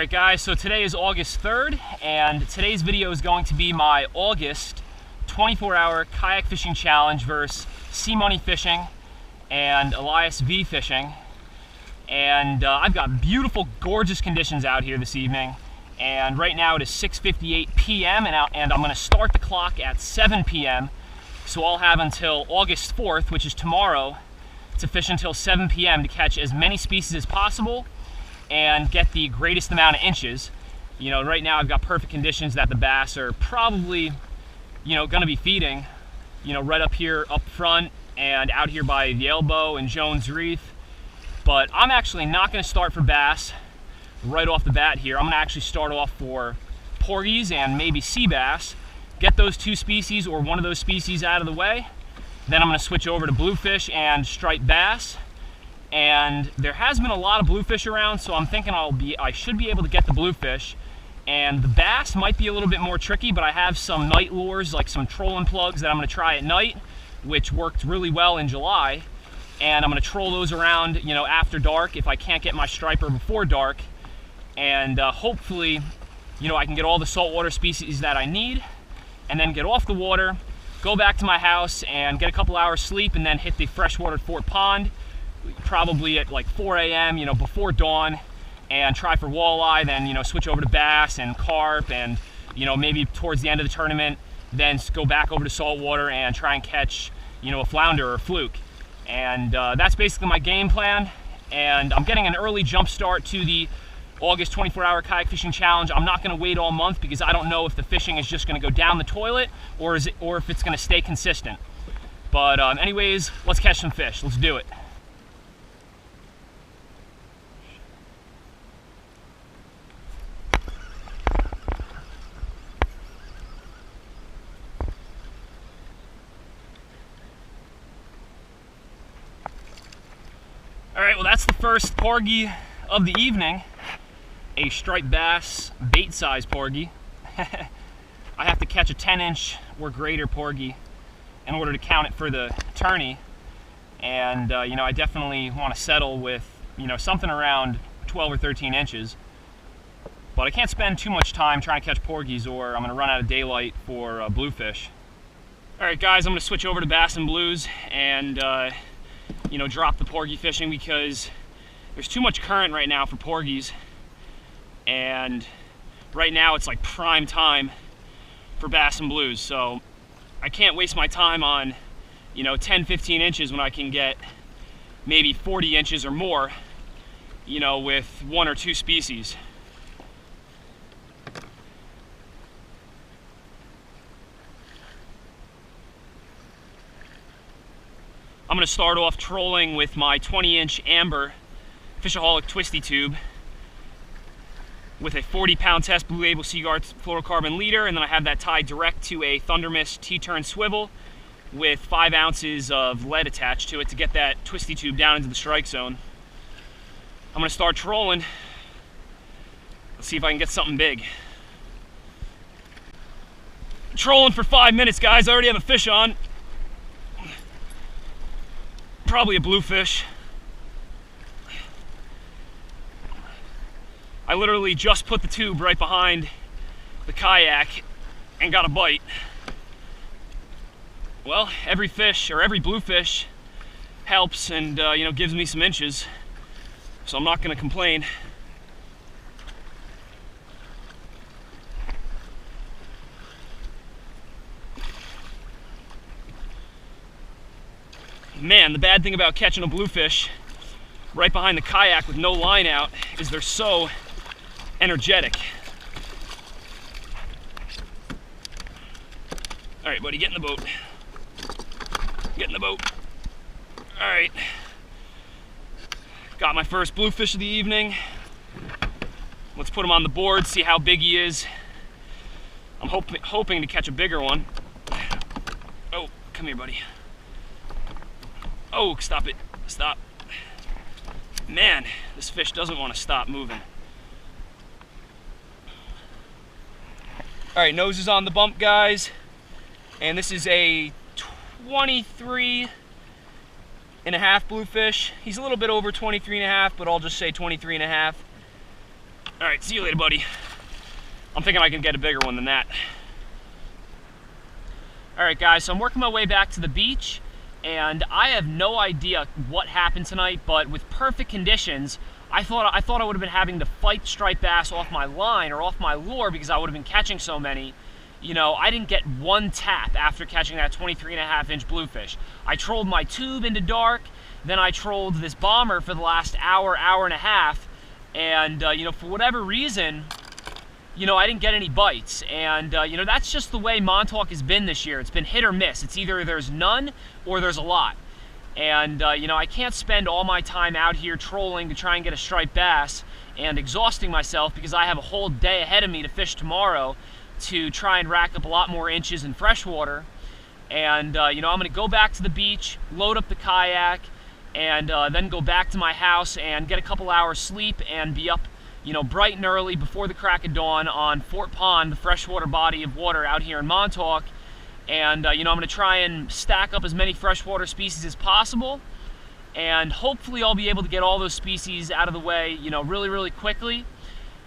Alright guys, so today is August 3rd, and today's video is going to be my August 24-hour kayak fishing challenge versus Sea Money Fishing and Elias V Fishing. And I've got beautiful, gorgeous conditions out here this evening. And right now it is 6:58 p.m. and I'm going to start the clock at 7 p.m. So I'll have until August 4th, which is tomorrow, to fish until 7 p.m. to catch as many species as possible and get the greatest amount of inches. You know, right now I've got perfect conditions that the bass are probably, going to be feeding, right up here up front and out here by the elbow and Jones Reef. But I'm actually not going to start for bass right off the bat here. I'm going to actually start off for porgies and maybe sea bass, get those two species or one of those species out of the way. Then I'm going to switch over to bluefish and striped bass. And there has been a lot of bluefish around, so I'm thinking I should be able to get the bluefish. And the bass might be a little bit more tricky, but I have some night lures, like some trolling plugs that I'm going to try at night, which worked really well in July. And I'm going to troll those around, after dark if I can't get my striper before dark. And hopefully, I can get all the saltwater species that I need, and then get off the water, go back to my house, and get a couple hours sleep, and then hit the freshwater Fort Pond, probably at like 4 a.m., before dawn, and try for walleye, then, switch over to bass and carp, and, maybe towards the end of the tournament, then go back over to saltwater and try and catch, a flounder or a fluke. And that's basically my game plan. And I'm getting an early jump start to the August 24-hour kayak fishing challenge. I'm not going to wait all month because I don't know if the fishing is just going to go down the toilet or if it's going to stay consistent. But anyways, let's catch some fish. Let's do it. Alright, well that's the first porgy of the evening, a striped bass bait size porgy. I have to catch a 10-inch or greater porgy in order to count it for the tourney, and I definitely want to settle with something around 12 or 13 inches, but I can't spend too much time trying to catch porgies or I'm going to run out of daylight for bluefish. Alright guys, I'm going to switch over to bass and blues and drop the porgy fishing because there's too much current right now for porgies, and right now it's like prime time for bass and blues, so I can't waste my time on 10-15 inches when I can get maybe 40 inches or more with one or two species. I'm going to start off trolling with my 20-inch amber Fishaholic twisty tube with a 40-pound test Blue Label Seaguard fluorocarbon leader, and then I have that tied direct to a Thundermist T-turn swivel with 5 ounces of lead attached to it to get that twisty tube down into the strike zone. I'm going to start trolling. Let's see if I can get something big. Trolling for 5 minutes, guys. I already have a fish on. Probably a bluefish. I literally just put the tube right behind the kayak and got a bite. Well, every fish or every bluefish helps and gives me some inches, so I'm not going to complain. Man, the bad thing about catching a bluefish right behind the kayak with no line out is they're so energetic. All right, buddy, get in the boat. Get in the boat. All right. Got my first bluefish of the evening. Let's put him on the board, see how big he is. I'm hoping to catch a bigger one. Oh, come here, buddy. Oh, stop it. Stop. Man, this fish doesn't want to stop moving. All right, nose is on the bump, guys. And this is a 23 and a half bluefish. He's a little bit over 23 and a half, but I'll just say 23 and a half. All right, see you later, buddy. I'm thinking I can get a bigger one than that. All right, guys, so I'm working my way back to the beach, and I have no idea what happened tonight, but with perfect conditions, I thought I would have been having to fight striped bass off my line or off my lure because I would have been catching so many. You know, I didn't get one tap after catching that 23.5-inch bluefish. I trolled my tube into dark, then I trolled this bomber for the last hour and a half, and you know, for whatever reason, you know, I didn't get any bites. And you know, that's just the way Montauk has been this year. It's been hit or miss. It's either there's none or there's a lot. And you know, I can't spend all my time out here trolling to try and get a striped bass and exhausting myself because I have a whole day ahead of me to fish tomorrow to try and rack up a lot more inches in freshwater. And you know, I'm gonna go back to the beach, load up the kayak, and then go back to my house and get a couple hours sleep and be up, you know, bright and early before the crack of dawn on Fort Pond, the freshwater body of water out here in Montauk. And you know, I'm going to try and stack up as many freshwater species as possible, and hopefully I'll be able to get all those species out of the way, you know, really quickly.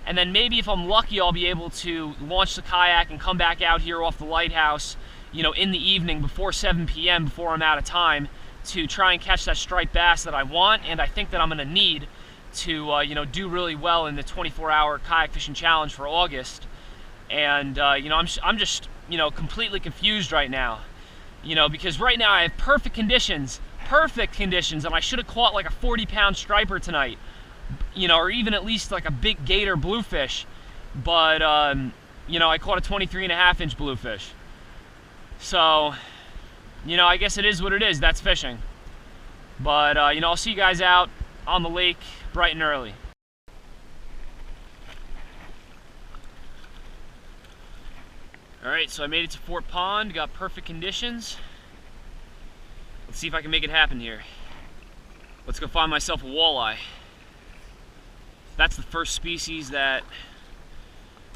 And then maybe if I'm lucky, I'll be able to launch the kayak and come back out here off the lighthouse, you know, in the evening before 7 p.m. before I'm out of time to try and catch that striped bass that I want and I think that I'm going to need to you know, do really well in the 24-hour kayak fishing challenge for August. And you know, I'm just, you know, completely confused right now, you know, because right now I have perfect conditions, and I should have caught like a 40-pound striper tonight, you know, or even at least like a big gator bluefish, but you know, I caught a 23.5-inch bluefish. So, you know, I guess it is what it is. That's fishing. But you know, I'll see you guys out on the lake bright and early. Alright, so I made it to Fort Pond, got perfect conditions. Let's see if I can make it happen here. Let's go find myself a walleye. That's the first species that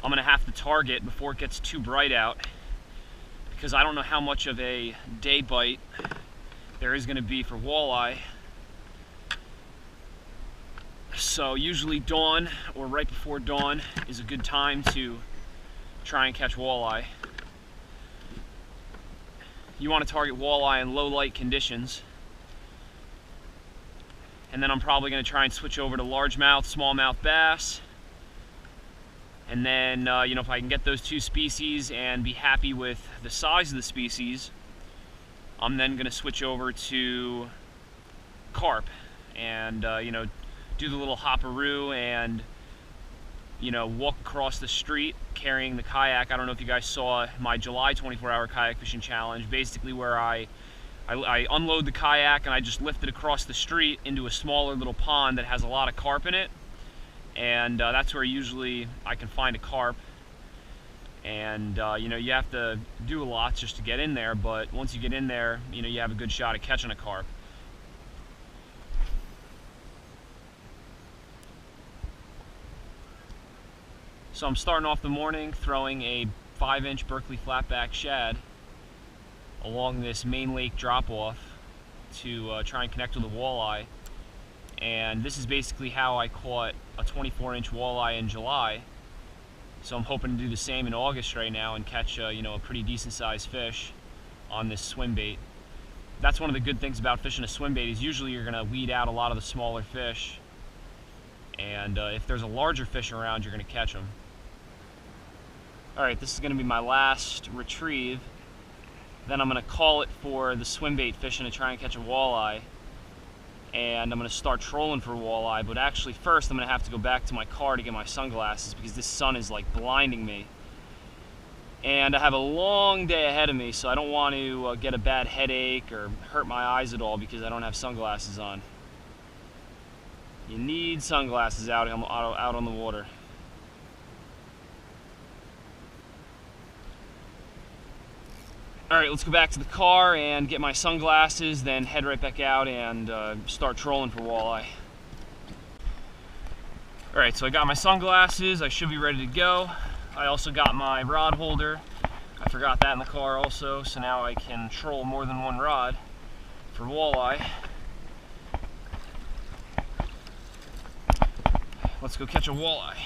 I'm gonna have to target before it gets too bright out, because I don't know how much of a day bite there is gonna be for walleye. So usually dawn or right before dawn is a good time to try and catch walleye. You want to target walleye in low light conditions. And then I'm probably going to try and switch over to largemouth, smallmouth bass. And then, you know, if I can get those two species and be happy with the size of the species, I'm then going to switch over to carp and, you know, do the little hopperoo and, you know, walk across the street carrying the kayak. I don't know if you guys saw my July 24-hour kayak fishing challenge, basically where I unload the kayak and I just lift it across the street into a smaller little pond that has a lot of carp in it. And that's where usually I can find a carp. And you know, you have to do a lot just to get in there, but once you get in there, you know, you have a good shot at catching a carp. So I'm starting off the morning throwing a 5-inch Berkeley flatback shad along this main lake drop-off to try and connect with a walleye. And this is basically how I caught a 24-inch walleye in July. So I'm hoping to do the same in August right now and catch you know, a pretty decent sized fish on this swim bait. That's one of the good things about fishing a swim bait is usually you're going to weed out a lot of the smaller fish. And if there's a larger fish around, you're going to catch them. Alright, this is going to be my last retrieve. Then I'm going to call it for the swim bait fishing to try and catch a walleye. And I'm going to start trolling for walleye, but actually first I'm going to have to go back to my car to get my sunglasses because this sun is like blinding me. And I have a long day ahead of me, so I don't want to get a bad headache or hurt my eyes at all because I don't have sunglasses on. You need sunglasses out on the water. Alright, let's go back to the car and get my sunglasses, then head right back out and start trolling for walleye. Alright, so I got my sunglasses, I should be ready to go. I also got my rod holder. I forgot that in the car also, so now I can troll more than one rod for walleye. Let's go catch a walleye.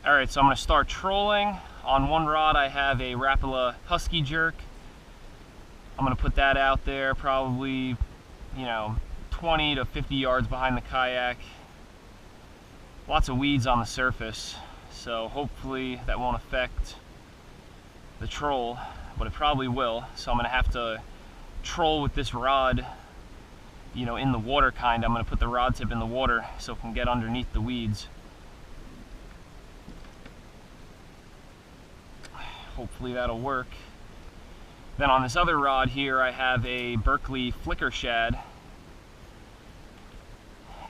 Alright, so I'm going to start trolling. On one rod I have a Rapala Husky jerk. I'm going to put that out there probably, 20 to 50 yards behind the kayak. Lots of weeds on the surface, so hopefully that won't affect the troll, but it probably will. So I'm going to have to troll with this rod, in the water kind. I'm going to put the rod tip in the water so it can get underneath the weeds. Hopefully that'll work. Then on this other rod here I have a Berkeley flicker shad,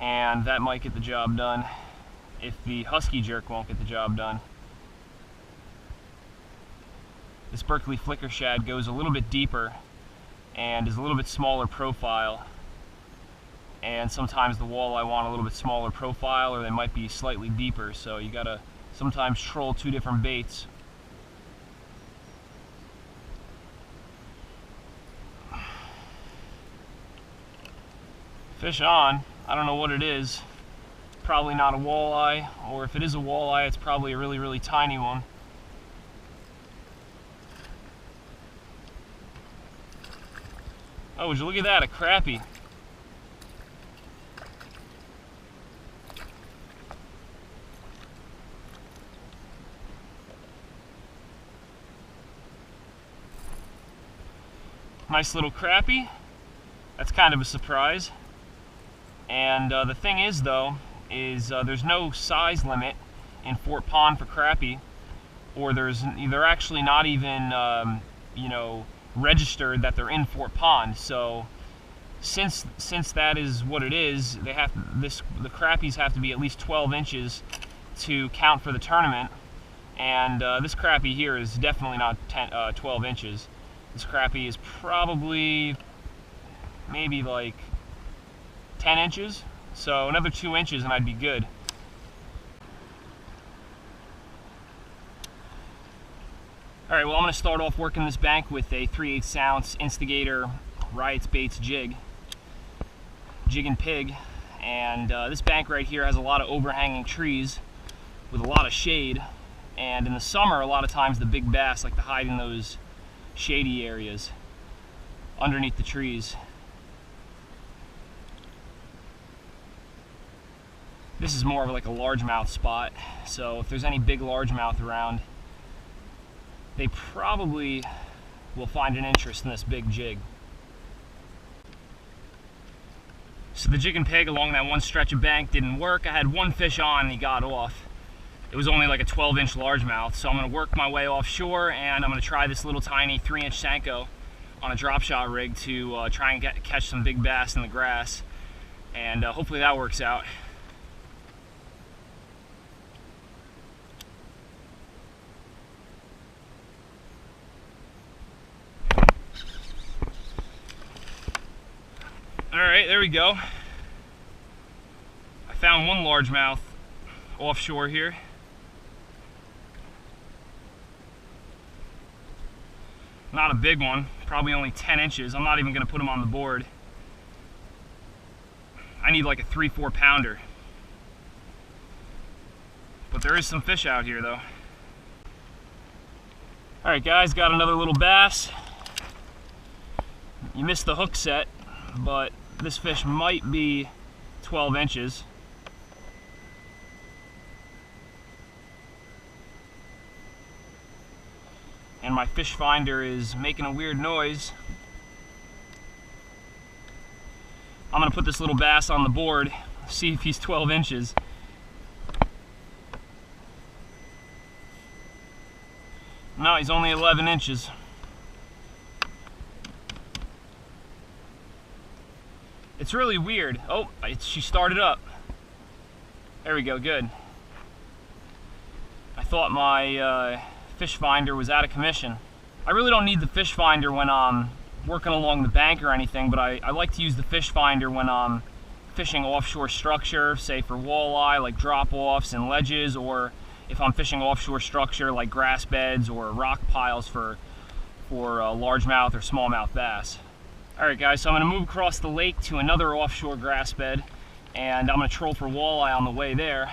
and that might get the job done if the Husky jerk won't get the job done. This Berkeley flicker shad goes a little bit deeper and is a little bit smaller profile, and sometimes the walleye want a little bit smaller profile, or they might be slightly deeper, so you gotta sometimes troll two different baits. Fish on. I don't know what it is. Probably not a walleye, or if it is a walleye, it's probably a really, really tiny one. Oh, would you look at that, a crappie. Nice little crappie. That's kind of a surprise. And the thing is, though, there's no size limit in Fort Pond for crappie, or they're actually not even registered that they're in Fort Pond. So since that is what it is, the crappies have to be at least 12 inches to count for the tournament, and this crappie here is definitely not 12 inches. This crappie is probably maybe like 10 inches, so another 2 inches and I'd be good. Alright, well, I'm going to start off working this bank with a 3/8 ounce Instigator Riot's Baits jig and pig, and this bank right here has a lot of overhanging trees with a lot of shade, and in the summer a lot of times the big bass like to hide in those shady areas underneath the trees. This is more of like a largemouth spot, so if there's any big largemouth around, they probably will find an interest in this big jig. So the jig and pig along that one stretch of bank didn't work. I had one fish on and he got off. It was only like a 12-inch largemouth, so I'm going to work my way offshore, and I'm going to try this little tiny 3-inch Senko on a drop shot rig to try and catch some big bass in the grass, and hopefully that works out. Alright, there we go. I found one largemouth offshore here. Not a big one, probably only 10 inches. I'm not even going to put him on the board. I need like a 3-4 pounder. But there is some fish out here though. Alright guys, got another little bass. You missed the hook set, but this fish might be 12 inches. And my fish finder is making a weird noise. I'm going to put this little bass on the board, see if he's 12 inches. No, he's only 11 inches. It's really weird. Oh, she started up. There we go, good. I thought my fish finder was out of commission. I really don't need the fish finder when I'm working along the bank or anything, but I like to use the fish finder when I'm fishing offshore structure, say for walleye, like drop-offs and ledges, or if I'm fishing offshore structure like grass beds or rock piles for largemouth or smallmouth bass. Alright guys, so I'm going to move across the lake to another offshore grass bed, and I'm going to troll for walleye on the way there.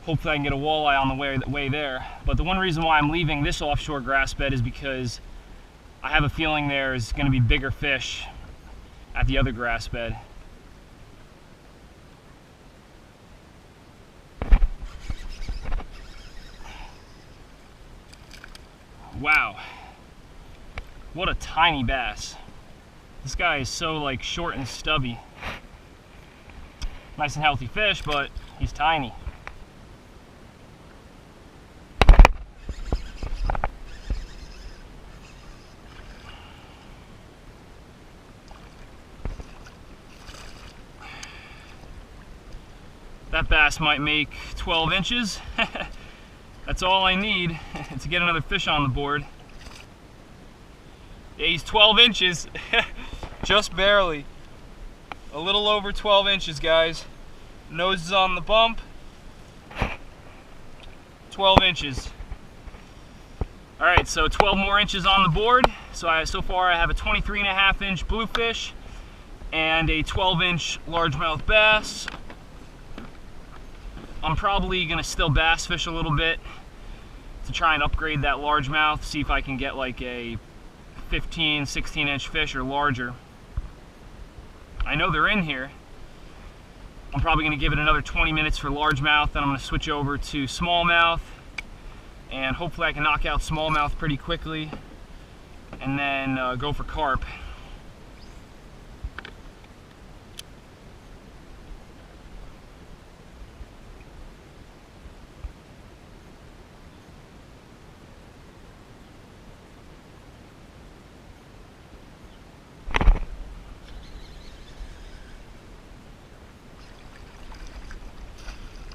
Hopefully I can get a walleye on the way there. But the one reason why I'm leaving this offshore grass bed is because I have a feeling there's going to be bigger fish at the other grass bed. Wow, what a tiny bass. This guy is so like short and stubby. Nice and healthy fish, but he's tiny. That bass might make 12 inches. That's all I need to get another fish on the board. Yeah, he's 12 inches. Just barely. A little over 12 inches, guys. Nose is on the bump. 12 inches. Alright, so 12 more inches on the board. So far I have a 23.5-inch bluefish and a 12-inch largemouth bass. I'm probably going to still bass fish a little bit to try and upgrade that largemouth, see if I can get like a 15, 16-inch fish or larger. I know they're in here. I'm probably going to give it another 20 minutes for largemouth, then I'm going to switch over to smallmouth, and hopefully I can knock out smallmouth pretty quickly, and then go for carp.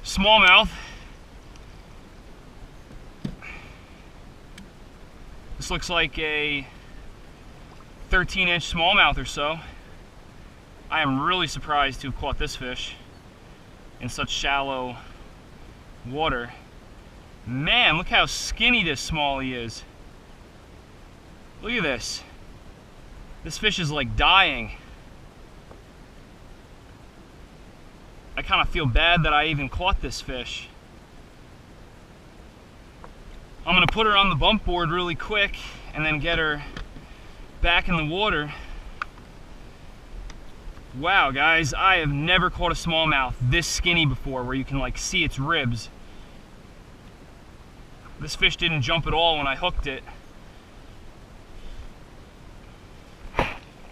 Smallmouth. This looks like a 13-inch smallmouth or so. I am really surprised to have caught this fish in such shallow water. Man, look how skinny this smallie is. Look at this. This fish is like dying. I kind of feel bad that I even caught this fish. I'm going to put her on the bump board really quick and then get her back in the water. Wow, guys, I have never caught a smallmouth this skinny before, where you can like see its ribs. This fish didn't jump at all when I hooked it.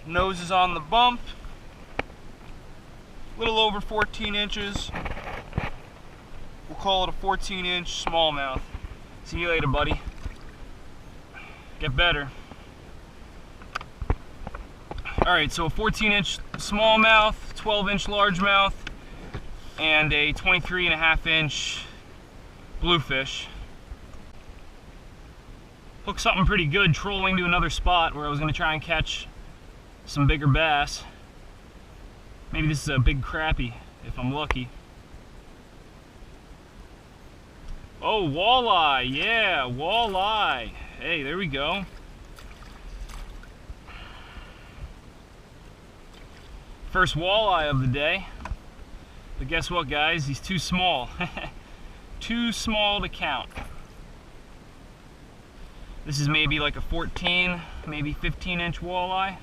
Nose is on the bump. Little over 14 inches. We'll call it a 14-inch smallmouth. See you later, buddy. Get better. Alright, so a 14-inch smallmouth, 12-inch largemouth, and a 23.5-inch bluefish. Hooked something pretty good trolling to another spot where I was going to try and catch some bigger bass. Maybe this is a big crappie, if I'm lucky. Oh, walleye, yeah, walleye. Hey, there we go. First walleye of the day. But guess what, guys? He's too small. Too small to count. This is maybe like a 14, maybe 15-inch walleye.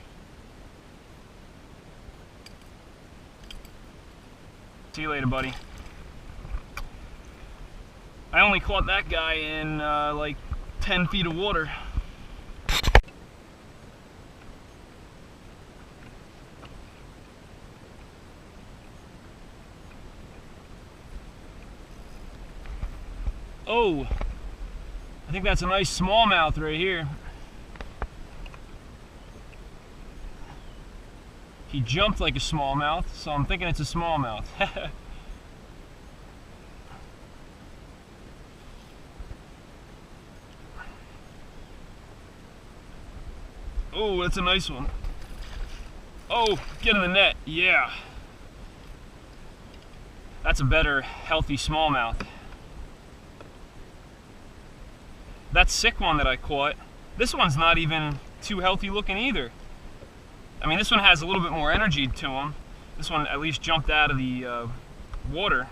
See you later, buddy. I only caught that guy in like 10 feet of water. Oh, I think that's a nice smallmouth right here. He jumped like a smallmouth, so I'm thinking it's a smallmouth. Oh, that's a nice one. Oh, get in the net, yeah. That's a better, healthy smallmouth. That sick one that I caught, this one's not even too healthy looking either. I mean, this one has a little bit more energy to him. This one at least jumped out of the water.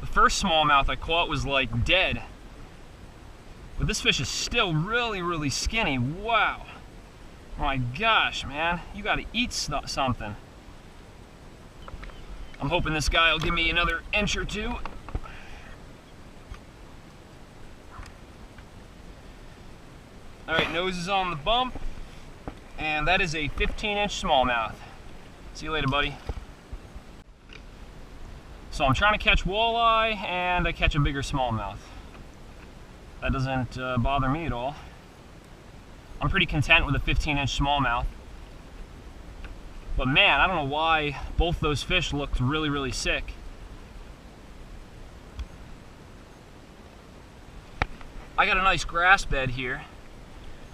The first smallmouth I caught was like dead. But this fish is still really, really skinny. Wow. My gosh, man. You gotta eat something. I'm hoping this guy will give me another inch or two. Alright, nose is on the bump. And that is a 15-inch smallmouth. See you later, buddy. So I'm trying to catch walleye, and I catch a bigger smallmouth. That doesn't bother me at all. I'm pretty content with a 15-inch smallmouth. But man, I don't know why both those fish looked really, really sick. I got a nice grass bed here.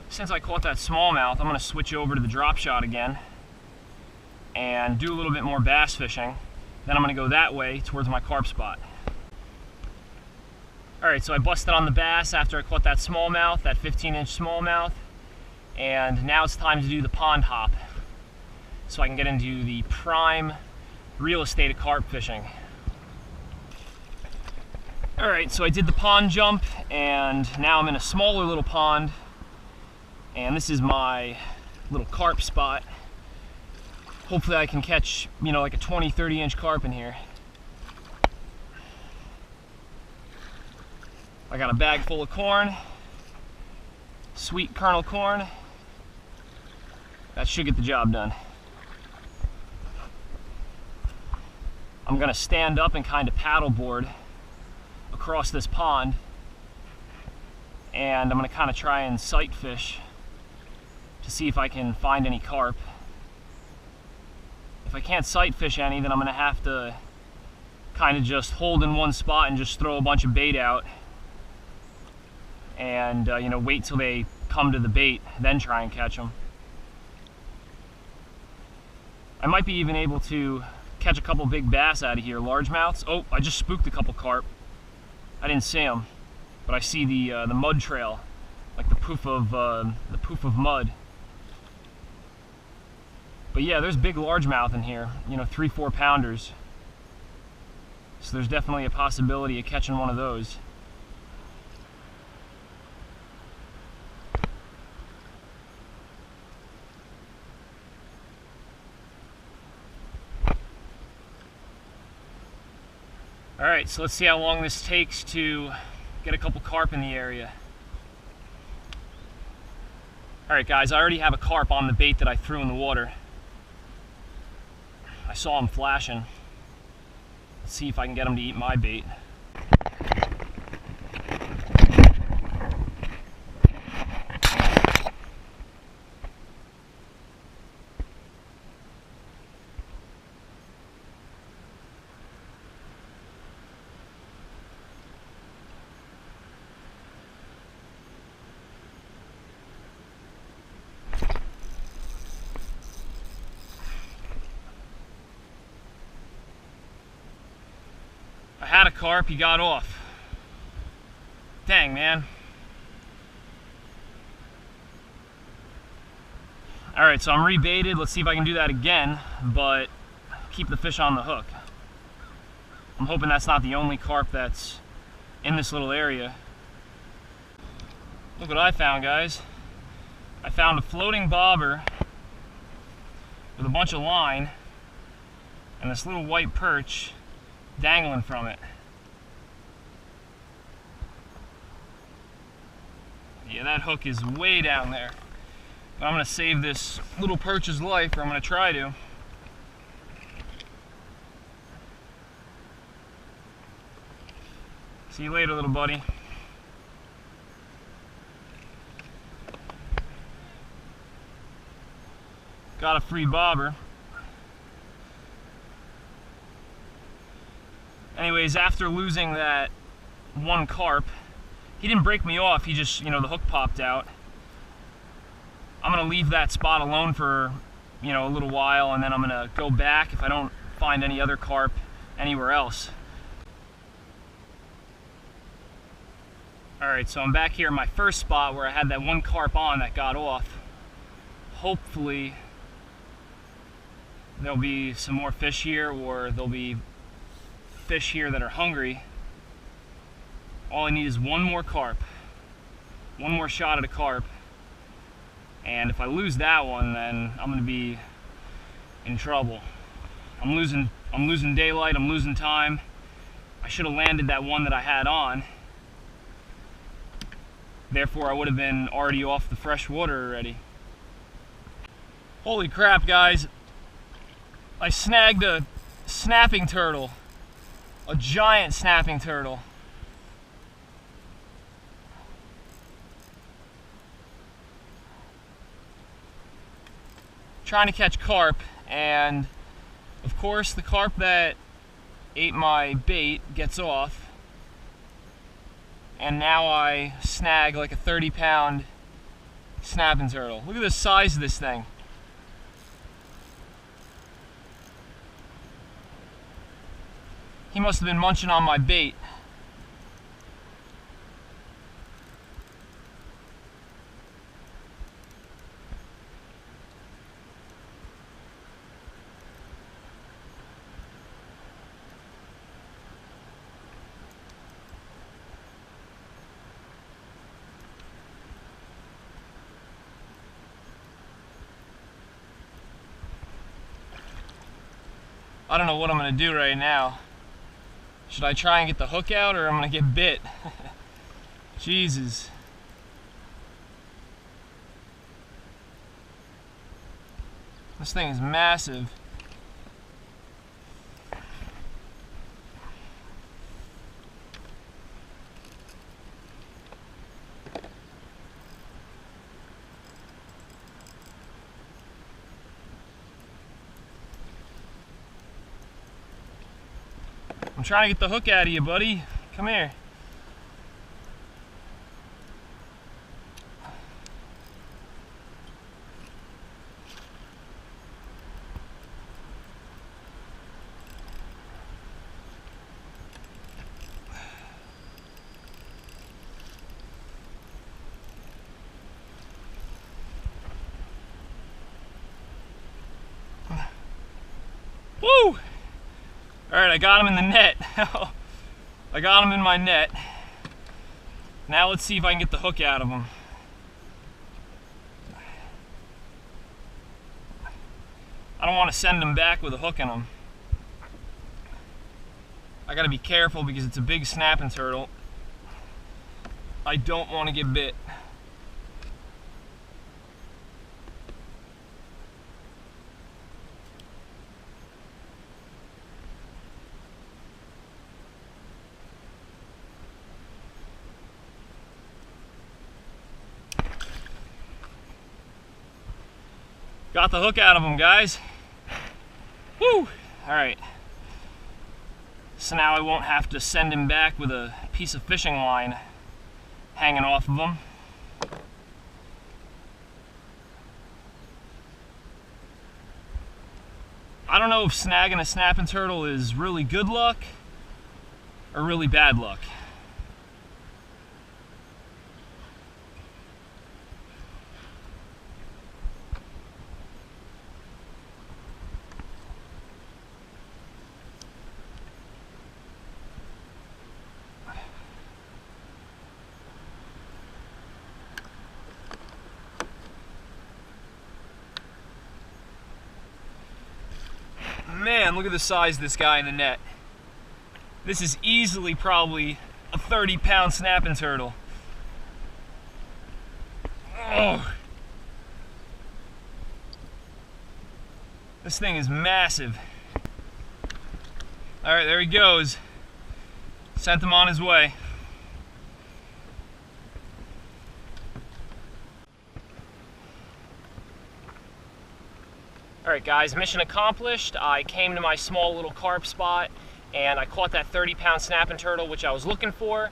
Since I caught that smallmouth, I'm going to switch over to the drop shot again and do a little bit more bass fishing. Then I'm going to go that way towards my carp spot. Alright, so I busted on the bass after I caught that smallmouth, that 15-inch smallmouth. And now it's time to do the pond hop, so I can get into the prime real estate of carp fishing. Alright, so I did the pond jump, and now I'm in a smaller little pond. And this is my little carp spot. Hopefully I can catch, you know, like a 20-30 inch carp in here. I got a bag full of corn, sweet kernel corn. That should get the job done. I'm gonna stand up and kind of paddleboard across this pond, and I'm gonna kind of try and sight fish to see if I can find any carp. If I can't sight fish any, then I'm gonna have to kind of just hold in one spot and just throw a bunch of bait out, and you know, wait till they come to the bait, then try and catch them. I might be even able to catch a couple big bass out of here, largemouths. Oh, I just spooked a couple carp. I didn't see them, but I see the mud trail, like the poof of mud. But yeah, there's big largemouth in here, you know, 3-4 pounders. So there's definitely a possibility of catching one of those. Alright, so let's see how long this takes to get a couple carp in the area. Alright guys, I already have a carp on the bait that I threw in the water. I saw him flashing. Let's see if I can get him to eat my bait. I had a carp, he got off. Dang, man. Alright, so I'm rebaited. Let's see if I can do that again, but keep the fish on the hook. I'm hoping that's not the only carp that's in this little area. Look what I found, guys. I found a floating bobber with a bunch of line and this little white perch dangling from it. Yeah, that hook is way down there. But I'm going to save this little perch's life, or I'm going to try to. See you later, little buddy. Got a free bobber. Anyways, after losing that one carp, he didn't break me off, he just, you know, the hook popped out. I'm gonna leave that spot alone for, you know, a little while, and then I'm gonna go back if I don't find any other carp anywhere else. Alright, so I'm back here in my first spot where I had that one carp on that got off. Hopefully there'll be some more fish here, or there'll be fish here that are hungry All I need is one more carp, one more shot at a carp, and if I lose that one, then I'm going to be in trouble. I'm losing daylight, I'm losing time. I should have landed that one that I had on. Therefore, I would have been already off the fresh water already. Holy crap, guys. I snagged a snapping turtle. A giant snapping turtle. Trying to catch carp, and of course the carp that ate my bait gets off, and now I snag like a 30-pound snapping turtle. Look at the size of this thing. He must have been munching on my bait. I don't know what I'm going to do right now. Should I try and get the hook out, or I'm going to get bit? Jesus. This thing is massive. I'm trying to get the hook out of you, buddy. Come here. Woo! Alright, I got him in the net. I got him in my net. Now let's see if I can get the hook out of him. I don't want to send him back with a hook in him. I gotta be careful because it's a big snapping turtle. I don't want to get bit. Got the hook out of him, guys. Woo! Alright. So now I won't have to send him back with a piece of fishing line hanging off of him. I don't know if snagging a snapping turtle is really good luck or really bad luck. Man, look at the size of this guy in the net. This is easily probably a 30-pound snapping turtle. Oh. This thing is massive. Alright, there he goes. Sent him on his way. Alright guys, mission accomplished. I came to my small little carp spot and I caught that 30-pound snapping turtle, which I was looking for.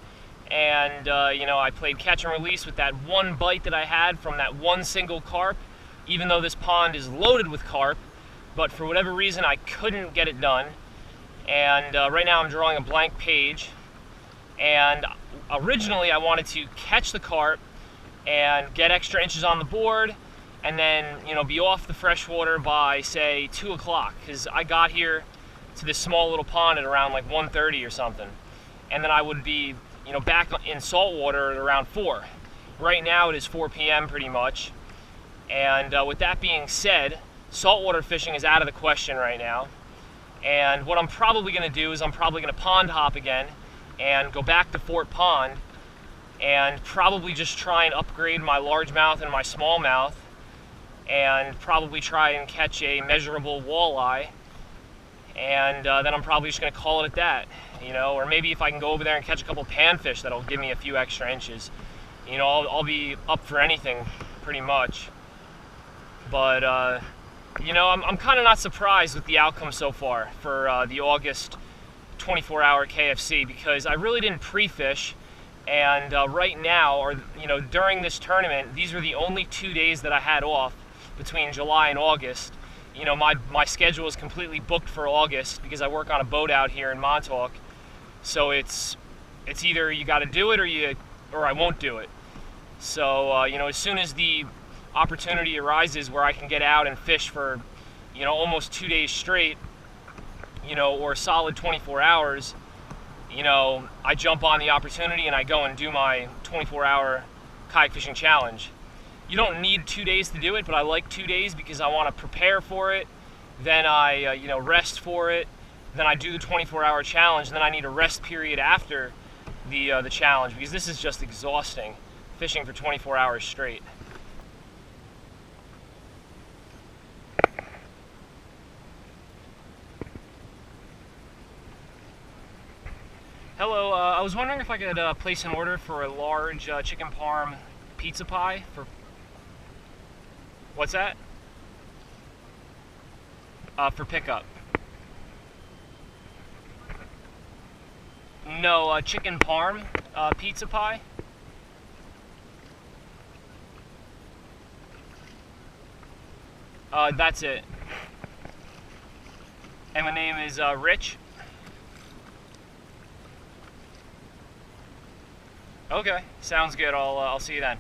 And you know, I played catch and release with that one bite that I had from that one single carp, even though this pond is loaded with carp. But for whatever reason, I couldn't get it done. And right now I'm drawing a blank page. And originally I wanted to catch the carp and get extra inches on the board, and then, you know, be off the freshwater by, say, 2 o'clock, because I got here to this small little pond at around like 1:30 or something. And then I would be back in saltwater at around 4. Right now it is 4 p.m. pretty much. And with that being said, saltwater fishing is out of the question right now. And what I'm probably going to do is I'm probably going to pond hop again and go back to Fort Pond and probably just try and upgrade my largemouth and my smallmouth and probably try and catch a measurable walleye. And then I'm probably just going to call it at that, or maybe if I can go over there and catch a couple panfish, that'll give me a few extra inches. I'll be up for anything pretty much. But I'm kind of not surprised with the outcome so far for the August 24-hour KFC, because I really didn't pre-fish, and right now, or during this tournament, these are the only 2 days that I had off between July and August. My schedule is completely booked for August because I work on a boat out here in Montauk. So it's either you got to do it or I won't do it. So as soon as the opportunity arises where I can get out and fish for almost 2 days straight, or a solid 24 hours, I jump on the opportunity and I go and do my 24-hour kayak fishing challenge. You don't need 2 days to do it, but I like 2 days because I want to prepare for it. Then I rest for it. Then I do the 24-hour challenge, and then I need a rest period after the challenge, because this is just exhausting, fishing for 24 hours straight. Hello, I was wondering if I could place an order for a large chicken parm pizza pie for... What's that? For pickup. No, chicken parm pizza pie. That's it. And my name is Rich. Okay, sounds good. I'll see you then.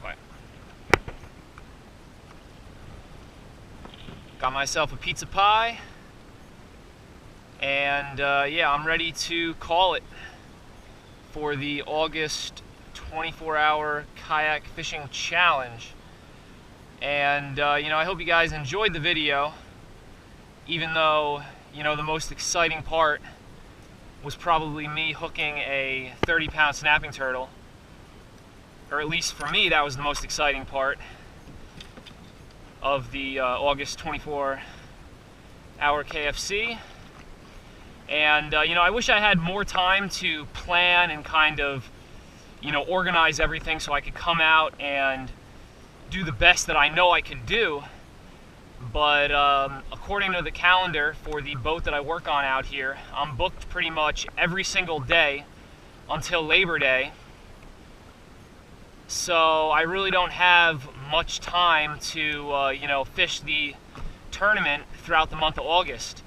Bye. Got myself a pizza pie, and yeah, I'm ready to call it for the August 24-hour kayak fishing challenge. And I hope you guys enjoyed the video, even though the most exciting part was probably me hooking a 30-pound snapping turtle, or at least for me that was the most exciting part of the August 24-hour KFC. And I wish I had more time to plan and kind of organize everything so I could come out and do the best that I know I could do. But according to the calendar for the boat that I work on out here, I'm booked pretty much every single day until Labor Day. So I really don't have much time to fish the tournament throughout the month of August.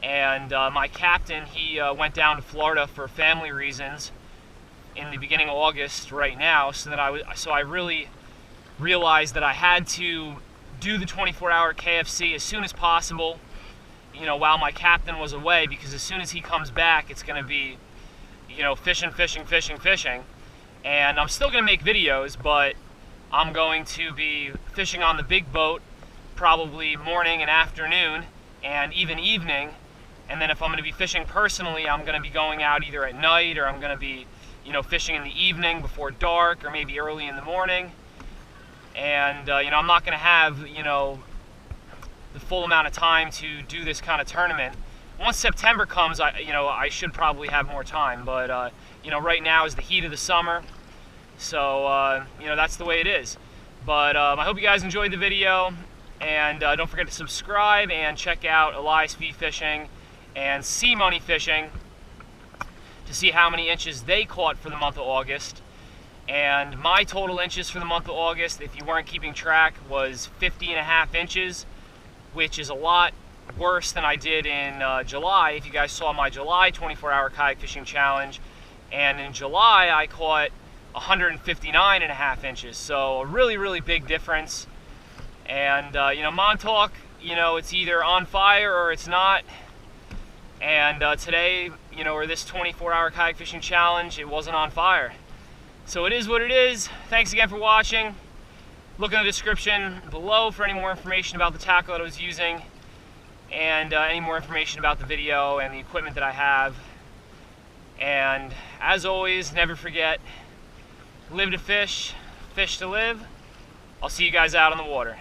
And my captain, he went down to Florida for family reasons in the beginning of August right now, so I really realized that I had to do the 24-hour KFC as soon as possible, while my captain was away, because as soon as he comes back, it's going to be, fishing. And I'm still going to make videos, but I'm going to be fishing on the big boat probably morning and afternoon and even evening. And then if I'm going to be fishing personally, I'm going to be going out either at night, or I'm going to be, fishing in the evening before dark, or maybe early in the morning. And I'm not going to have the full amount of time to do this kind of tournament. Once September comes, I should probably have more time. But right now is the heat of the summer, so that's the way it is. But I hope you guys enjoyed the video, and don't forget to subscribe and check out Elias V Fishing and Sea Money Fishing to see how many inches they caught for the month of August. And my total inches for the month of August, if you weren't keeping track, was 50.5 inches, which is a lot worse than I did in July. If you guys saw my July 24-hour kayak fishing challenge, and in July I caught 159.5 inches, so a really, really big difference. And Montauk, it's either on fire or it's not. And today, or this 24-hour kayak fishing challenge, it wasn't on fire. So it is what it is. Thanks again for watching. Look in the description below for any more information about the tackle that I was using, and any more information about the video and the equipment that I have. And as always, never forget, live to fish, fish to live. I'll see you guys out on the water.